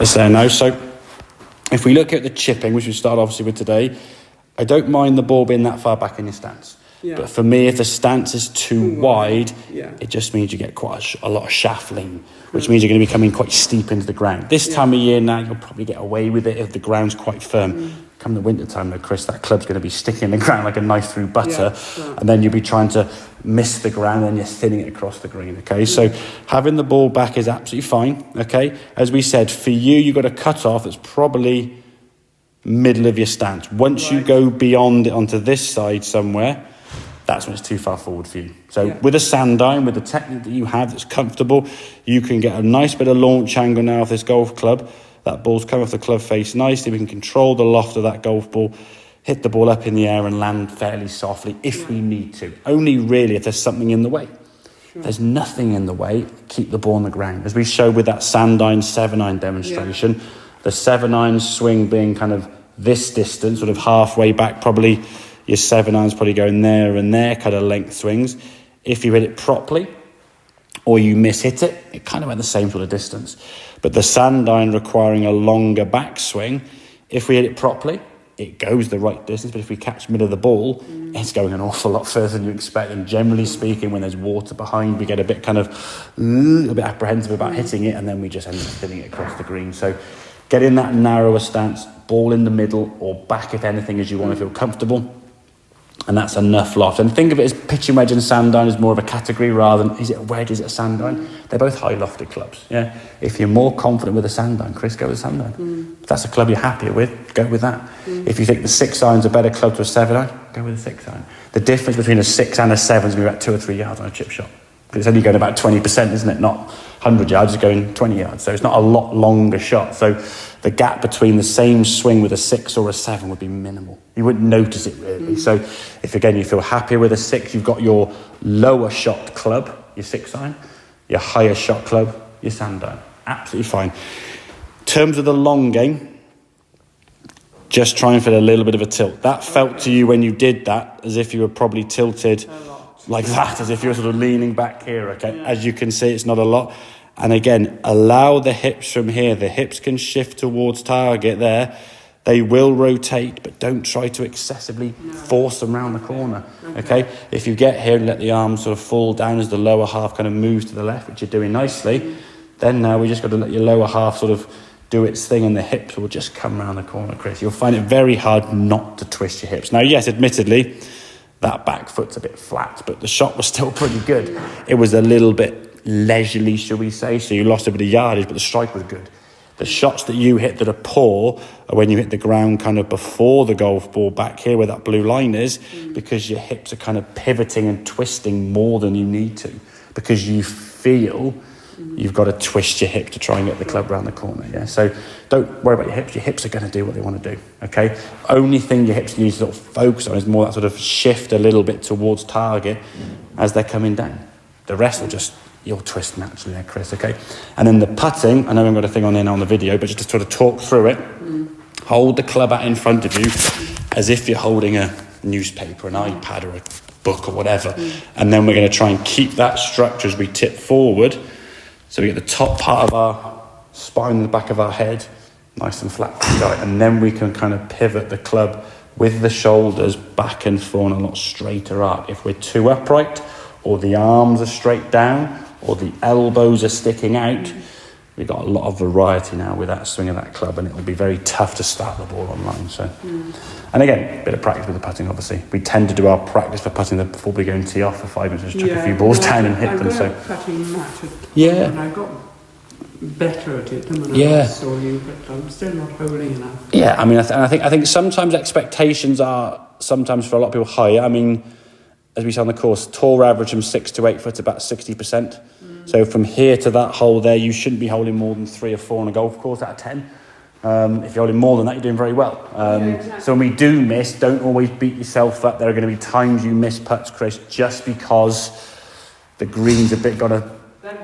It's there now. So if we look at the chipping, which we start obviously with today, I don't mind the ball being that far back in your stance. Yeah. But for me, if the stance is too wide, it just means you get quite a lot of shaft lean, which means you're going to be coming quite steep into the ground. This time of year now, you'll probably get away with it if the ground's quite firm. Come the winter time though, Chris, that club's going to be sticking in the ground like a knife through butter, and then you'll be trying to miss the ground and you're thinning it across the green, okay? So having the ball back is absolutely fine, okay? As we said, for you, you've got a cut-off that's probably middle of your stance. Once you go beyond it onto this side somewhere, that's when it's too far forward for you. So with a sand iron, with the technique that you have that's comfortable, you can get a nice bit of launch angle now of this golf club. That ball's come off the club face nicely. We can control the loft of that golf ball, hit the ball up in the air and land fairly softly if we need to. Only really if there's something in the way. If there's nothing in the way, keep the ball on the ground. As we showed with that sand iron, 7-iron demonstration, the 7-iron swing being kind of this distance, sort of halfway back, probably your 7-iron's probably going there and there, kind of length swings. If you hit it properly, or you miss-hit it, it kind of went the same sort of distance. But the sand iron requiring a longer backswing, if we hit it properly, it goes the right distance. But if we catch middle of the ball, it's going an awful lot further than you expect. And generally speaking, when there's water behind, we get a bit kind of a bit apprehensive about hitting it, and then we just end up thinning it across the green. So get in that narrower stance, ball in the middle or back, if anything, as you want to feel comfortable. And that's enough loft. And think of it as pitching wedge and sand iron as more of a category rather than, is it a wedge, is it a sand iron? They're both high lofted clubs, yeah? If you're more confident with a sand iron, Chris, go with a sand iron. If that's a club you're happier with, go with that. If you think the 6-iron's a better club to a 7-iron, go with a 6-iron. The difference between a 6 and a 7 is going to be about 2 or 3 yards on a chip shot. Because it's only going about 20%, isn't it? Not 100 yards, it's going 20 yards. So it's not a lot longer shot. So the gap between the same swing with a 6 or a 7 would be minimal. You wouldn't notice it really. So if, again, you feel happier with a 6, you've got your lower shot club, your 6-iron, your higher shot club, your sand iron. Absolutely fine. In terms of the long game, just try and feel a little bit of a tilt. That felt to you when you did that as if you were probably tilted like that, as if you're sort of leaning back here, okay? As you can see, it's not a lot. And again, allow the hips from here. The hips can shift towards target there. They will rotate, but don't try to excessively force them around the corner, okay? If you get here and let the arms sort of fall down as the lower half kind of moves to the left, which you're doing nicely, then now we just got to let your lower half sort of do its thing and the hips will just come around the corner, Chris. You'll find it very hard not to twist your hips. Now, yes, admittedly, that back foot's a bit flat, but the shot was still pretty good. It was a little bit leisurely, shall we say, so you lost a bit of yardage, but the strike was good. The shots that you hit that are poor are when you hit the ground kind of before the golf ball back here where that blue line is, because your hips are kind of pivoting and twisting more than you need to, because you feel you've got to twist your hip to try and get the club around the corner, yeah? So don't worry about your hips. Your hips are going to do what they want to do, okay? Only thing your hips need to sort of focus on is more that sort of shift a little bit towards target as they're coming down. The rest will just, you'll twist naturally there, Chris, okay? And then the putting, I know I've got a thing on the video, but just to sort of talk through it, hold the club out in front of you as if you're holding a newspaper, an iPad or a book or whatever. And then we're going to try and keep that structure as we tip forward. So we get the top part of our spine and the back of our head nice and flat, and then we can kind of pivot the club with the shoulders back and forth on a lot straighter arc. If we're too upright, or the arms are straight down, or the elbows are sticking out, we've got a lot of variety now with that swing of that club, and it'll be very tough to start the ball online. So, and again, a bit of practice with the putting, obviously. We tend to do our practice for putting before we go and tee off for 5 minutes, just chuck a few balls down and hit them. So, putting mat and I got better at it than when I saw you, but I'm still not holding enough. Yeah, I mean, I think sometimes expectations are sometimes for a lot of people higher. I mean, as we said on the course, tour average from 6 to 8 foot about 60%. So from here to that hole there, you shouldn't be holding more than 3 or 4 on a golf course out of 10. If you're holding more than that, you're doing very well. Exactly. So when we do miss, don't always beat yourself up. There are going to be times you miss putts, Chris, just because the green's a bit got a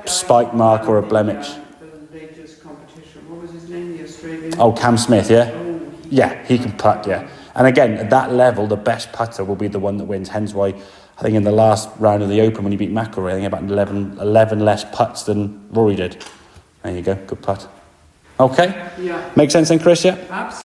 spike mark or a blemish. The latest competition, what was his name, the Australian? Oh, Cam Smith, yeah? Yeah, he can putt, yeah. And again, at that level, the best putter will be the one that wins. Hence why I think in the last round of the Open when he beat McIlroy, I think about 11 less putts than Rory did. There you go, good putt. Okay? Yeah. Make sense then, Chris, yeah? Absolutely.